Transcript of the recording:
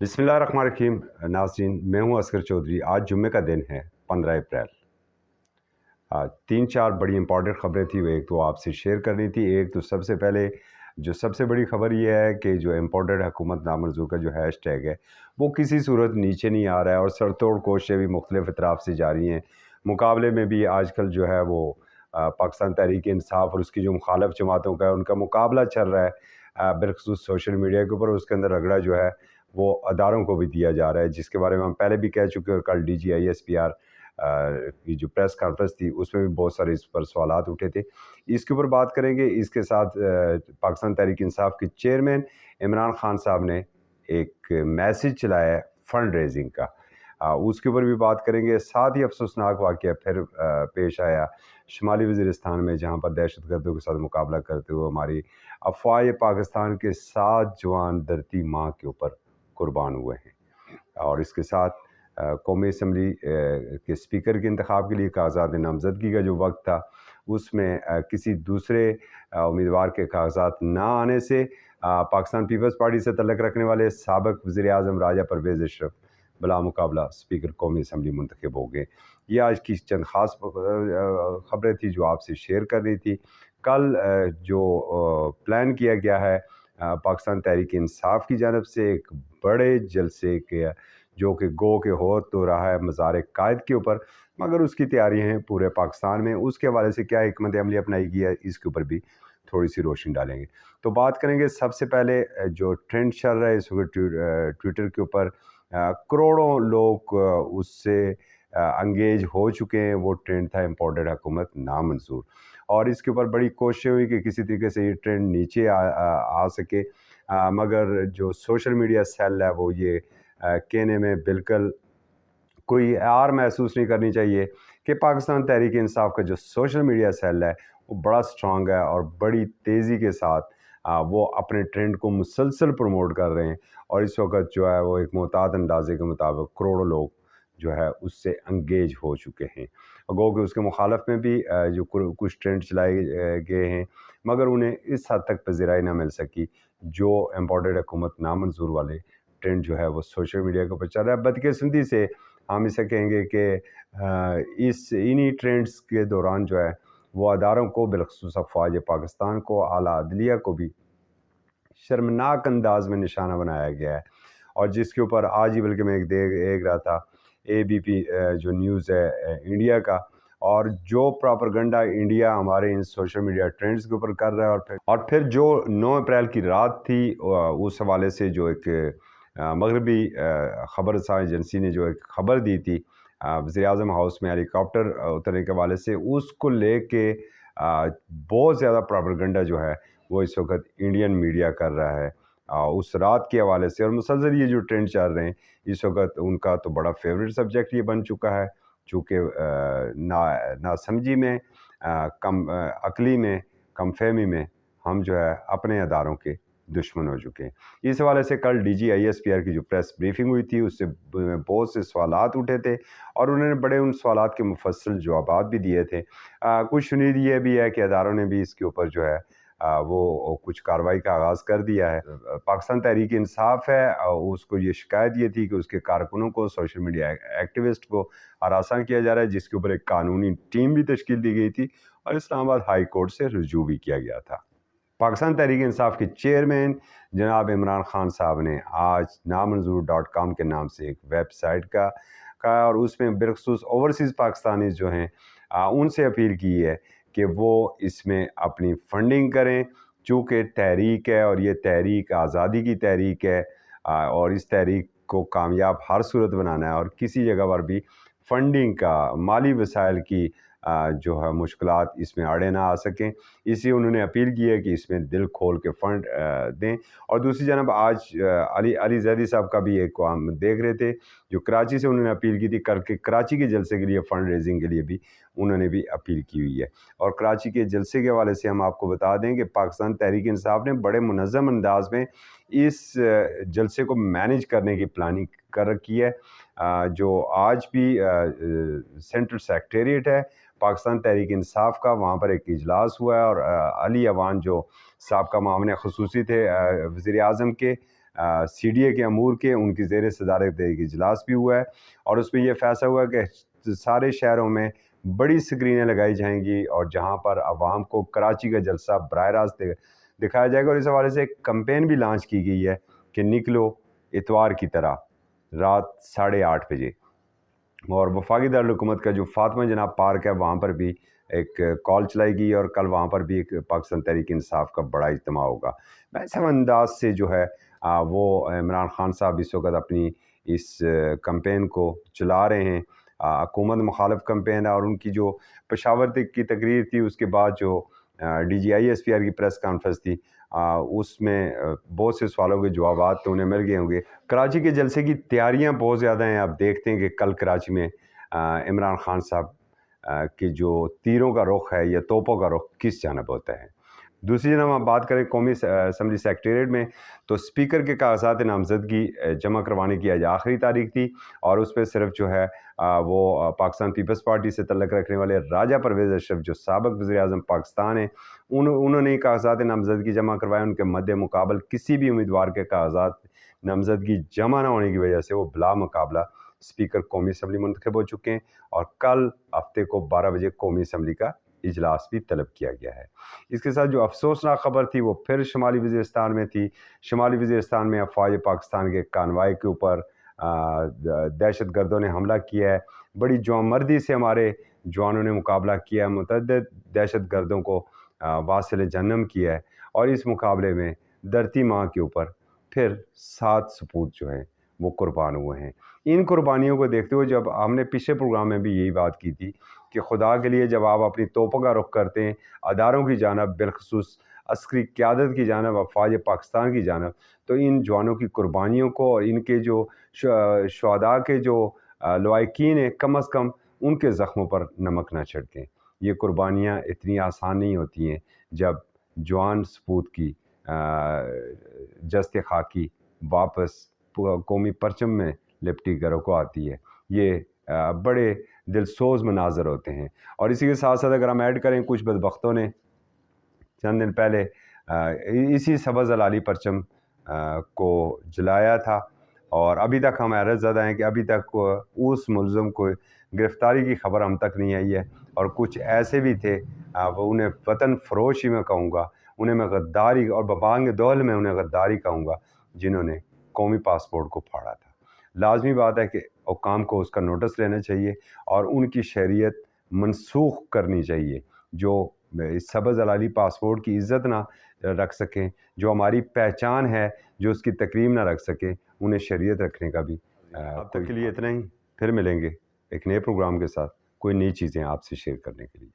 बिस्मिल्लाहिर्रहमानिर्रहीम। नाज़रीन, मैं हूं असगर चौधरी। आज जुम्मे का दिन है 15 अप्रैल। तीन चार बड़ी इंपॉर्टेंट खबरें थी, वो एक तो आपसे शेयर करनी थी। एक तो सबसे पहले जो सबसे बड़ी खबर ये है कि जो इम्पोर्टेड हुकूमत नामंजूर का जो हैशटैग है वो किसी सूरत नीचे नहीं आ रहा है और सरतोड़ कोशिशें भी मुख्तलिफ अतराफ से जारी हैं। मुकाबले में भी आजकल जो है वो पाकिस्तान तहरीक इंसाफ और उसकी जो मुखालफ जमातों का है उनका मुकाबला चल रहा है बिलखसूस सोशल मीडिया के ऊपर। उसके अंदर रगड़ा जो है वो अदारों को भी दिया जा रहा है, जिसके बारे में हम पहले भी कह चुके हैं। और कल DGISPR की जो प्रेस कॉन्फ्रेंस थी उसमें भी बहुत सारे इस पर सवालात उठे थे। इसके ऊपर बात करेंगे। इसके साथ पाकिस्तान तहरीक इंसाफ के चेयरमैन इमरान खान साहब ने एक मैसेज चलाया है फंड रेजिंग का, उसके ऊपर भी बात करेंगे। साथ ही अफसोसनाक वाक़या फिर पेश आया शुमाली वज़ीरिस्तान में, जहाँ पर दहशतगर्दों के साथ मुकाबला करते हुए हमारी अफ़वाह पाकिस्तान के 7 जवान धरती माँ के ऊपर कुर्बान हुए हैं। और इसके साथ कौमी असम्बली के स्पीकर के इंतखाब के लिए कागजात नामजदगी का जो वक्त था उसमें किसी दूसरे उम्मीदवार के कागजात ना आने से पाकिस्तान पीपल्स पार्टी से तल्लुक़ रखने वाले साबिक़ वज़ीर-ए-आज़म राजा परवेज़ अशरफ बला मुकाबला स्पीकर कौमी असम्बली मुंतखब हो गए। ये आज की चंद ख़ास ख़बरें थी जो आपसे शेयर कर रही थी। कल जो प्लान किया गया है पाकिस्तान तहरीक इंसाफ की जानब से एक बड़े जलसे के, जो कि गो के हो तो रहा है मज़ार कायद के ऊपर, मगर उसकी तैयारियां हैं पूरे पाकिस्तान में। उसके हवाले से क्या हिकमत अमली अपनाई गई है, इसके ऊपर भी थोड़ी सी रोशनी डालेंगे। तो बात करेंगे सबसे पहले जो ट्रेंड चल रहा है इस वक्त ट्विटर के ऊपर। करोड़ों लोग उससे अंगेज हो चुके हैं। वो ट्रेंड था इम्पोर्टेड हुकूमत नामंजूर, और इसके ऊपर बड़ी कोशिश हुई कि किसी तरीके से ये ट्रेंड नीचे आ सके। मगर जो सोशल मीडिया सेल है वो ये कहने में बिल्कुल कोई आर महसूस नहीं करनी चाहिए कि पाकिस्तान तहरीक इंसाफ का जो सोशल मीडिया सेल है वो बड़ा स्ट्रॉन्ग है और बड़ी तेज़ी के साथ वो अपने ट्रेंड को मुसलसल प्रमोट कर रहे हैं। और इस वक्त जो है वो एक मोहतात अंदाजे के मुताबिक करोड़ों लोग जो है उससे अंगेज हो चुके हैं। गो कि उसके मुखालफ में भी जो कुछ ट्रेंड चलाए गए हैं, मगर उन्हें इस हद तक पजीराई ना मिल सकी जो इम्पोर्टेड हुकूमत नामंजूर वाले ट्रेंड जो है वो सोशल मीडिया के ऊपर चल रहा है। बदकिस्मती से हम इसे कहेंगे कि इस इन्हीं ट्रेंड्स के दौरान जो है वो अदारों को बिलखसूस अफवाज पाकिस्तान को, आला अदलिया को भी शर्मनाक अंदाज में निशाना बनाया गया है। और जिसके ऊपर आज ही बल्कि मैं देख रहा था ABP जो न्यूज़ है इंडिया का, और जो प्रोपेगेंडा इंडिया हमारे इन सोशल मीडिया ट्रेंड्स के ऊपर कर रहा है। और फिर जो 9 अप्रैल की रात थी उस हवाले से जो एक मगरबी ख़बर रसां एजेंसी ने जो एक ख़बर दी थी वज़ीर-ए-आज़म हाउस में हेलीकॉप्टर उतरने के हवाले से, उसको लेके बहुत ज़्यादा प्रोपेगेंडा जो है वो इस वक्त इंडियन मीडिया कर रहा है उस रात के हवाले से। और मुसलसल ये जो ट्रेंड चल रहे हैं इस वक्त, उनका तो बड़ा फेवरेट सब्जेक्ट ये बन चुका है, चूँकि ना समझी में कम अकली में कम फहमी में हम जो है अपने अदारों के दुश्मन हो चुके हैं। इस हवाले से कल DGISPR की जो प्रेस ब्रीफिंग हुई थी उससे बहुत से सवालात उठे थे और उन्होंने बड़े उन सवालात के मुफस्सल जवाबात भी दिए थे। कुछ उम्मीद ये भी है कि अदारों ने भी इसके ऊपर जो है वो कुछ कार्रवाई का आगाज़ कर दिया है। पाकिस्तान तहरीक इंसाफ है, उसको ये शिकायत ये थी कि उसके कारकुनों को, सोशल मीडिया एक्टिविस्ट को हरासा किया जा रहा है, जिसके ऊपर एक कानूनी टीम भी तश्कील दी गई थी और इस्लामाबाद हाई कोर्ट से रुजू भी किया गया था। पाकिस्तान तहरीक इंसाफ के चेयरमैन जनाब इमरान खान साहब ने आज नामंजूर.com के नाम से एक वेबसाइट का और उसमें बिलखसूस ओवरसीज़ पाकिस्तानी जो हैं उनसे अपील की है कि वो इसमें अपनी फंडिंग करें। चूँकि तहरीक है और ये तहरीक आज़ादी की तहरीक है और इस तहरीक को कामयाब हर सूरत बनाना है और किसी जगह पर भी फंडिंग का, माली वसाइल की जो है मुश्किलात इसमें आड़े ना आ सकें। इसलिए उन्होंने अपील की है कि इसमें दिल खोल के फ़ंड दें। और दूसरी जानब आज अली जैदी साहब का भी एक हम देख रहे थे जो कराची से उन्होंने अपील की थी, करके कराची के जलसे के लिए फ़ंड रेजिंग के लिए भी उन्होंने भी अपील की हुई है। और कराची के जलसे के हवाले से हम आपको बता दें कि पाकिस्तान तहरीक इंसाफ ने बड़े मुनज़्ज़म अंदाज में इस जलसे को मैनेज करने की प्लानिंग कर रखी है। जो आज भी सेंट्रल सेक्रेटेरिएट है पाकिस्तान तहरीक इंसाफ का, वहाँ पर एक इजलास हुआ है और अली अवान जो साबका मामले ख़ुसूसी थे वज़ीर-ए-आज़म के, CDA کے امور کے ان کی زیر صدارت ایک اجلاس بھی ہوا ہے، اور اس پہ یہ فیصلہ ہوا کہ سارے شہروں میں بڑی اسکرینیں لگائی جائیں گی، اور جہاں پر عوام کو کراچی کا جلسہ براہ راست دکھایا جائے گا، اور اس حوالے سے ایک کمپین بھی لانچ کی گئی ہے کہ نکلو اتوار کی طرح رات 8:30 بجے، اور وفاقی دارالحکومت کا جو فاطمہ جناب پارک ہے وہاں پر بھی ایک کال چلائی گئی، اور کل وہاں پر بھی ایک پاکستان تحریک انصاف کا بڑا اجتماع ہوگا۔ ویسے انداز سے جو ہے وہ عمران خان صاحب اس وقت اپنی اس کمپین کو چلا رہے ہیں، حکومت مخالف کمپین ہے، اور ان کی جو پشاور کی تقریر تھی اس کے بعد جو DGI SPR کی پریس کانفرنس تھی، اس میں بہت سے سوالوں کے جوابات تو انہیں مل گئے ہوں گے۔ کراچی کے جلسے کی تیاریاں بہت زیادہ ہیں، آپ دیکھتے ہیں کہ کل کراچی میں عمران خان صاحب کہ جو تیروں کا رخ ہے یا توپوں کا رخ کس جانب ہوتا ہے۔ دوسری جانب ہم بات کریں قومی اسمبلی سیکریٹریٹ میں، تو اسپیکر کے کاغذات نامزدگی جمع کروانے کی آج آخری تاریخ تھی، اور اس پہ صرف جو ہے وہ پاکستان پیپلز پارٹی سے تعلق رکھنے والے راجہ پرویز اشرف جو سابق وزیر اعظم پاکستان ہیں، انہوں نے کاغذات نامزدگی جمع کروائے۔ ان کے مد مقابل کسی بھی امیدوار کے کاغذات نامزدگی جمع نہ ہونے کی وجہ سے وہ بلا مقابلہ اسپیکر قومی اسمبلی منتخب ہو چکے ہیں، اور کل ہفتے کو 12 بجے قومی اسمبلی کا اجلاس بھی طلب کیا گیا ہے۔ اس کے ساتھ جو افسوسناک خبر تھی وہ پھر شمالی وزیرستان میں تھی۔ شمالی وزیرستان میں افواج پاکستان کے کانوائے کے اوپر دہشت گردوں نے حملہ کیا ہے۔ بڑی جوان مردی سے ہمارے جوانوں نے مقابلہ کیا ہے، متعدد دہشت گردوں کو واصل جہنم کیا ہے، اور اس مقابلے میں دھرتی ماں کے اوپر پھر 7 سپوت جو ہیں وہ قربان ہوئے ہیں۔ ان قربانیوں کو دیکھتے ہوئے جب ہم نے پچھلے پروگرام میں بھی یہی بات کی تھی کہ خدا کے لیے جب آپ اپنی توپوں کا رخ کرتے ہیں اداروں کی جانب، بالخصوص عسکری قیادت کی جانب، افواج پاکستان کی جانب، تو ان جوانوں کی قربانیوں کو اور ان کے جو شہداء کے جو لواحقین ہیں کم از کم ان کے زخموں پر نمک نہ چھڑکیں۔ یہ قربانیاں اتنی آسان نہیں ہوتی ہیں جب جوان سپوت کی جست خاکی واپس قومی پرچم میں لپٹی گھروں کو آتی ہے۔ یہ بڑے دلسوز مناظر ہوتے ہیں، اور اسی کے ساتھ ساتھ اگر ہم ایڈ کریں کچھ بدبختوں نے چند دن پہلے اسی سبز ہلالی پرچم کو جلایا تھا، اور ابھی تک ہم حیرت زدہ ہیں کہ ابھی تک اس ملزم کو گرفتاری کی خبر ہم تک نہیں آئی ہے، اور کچھ ایسے بھی تھے وہ انہیں وطن فروشی میں کہوں گا، انہیں میں غداری اور ببانگ دول میں انہیں غداری کہوں گا، جنہوں نے قومی پاسپورٹ کو پھاڑا تھا۔ لازمی بات ہے کہ حکام کو اس کا نوٹس لینا چاہیے اور ان کی شہریت منسوخ کرنی چاہیے۔ جو اس سبز ہلالی پاسپورٹ کی عزت نہ رکھ سکیں، جو ہماری پہچان ہے، جو اس کی تکریم نہ رکھ سکیں، انہیں شہریت رکھنے کا بھی اب تک کے لیے اتنا ہی۔ پھر ملیں گے ایک نئے پروگرام کے ساتھ، کوئی نئی چیزیں آپ سے شیئر کرنے کے لیے۔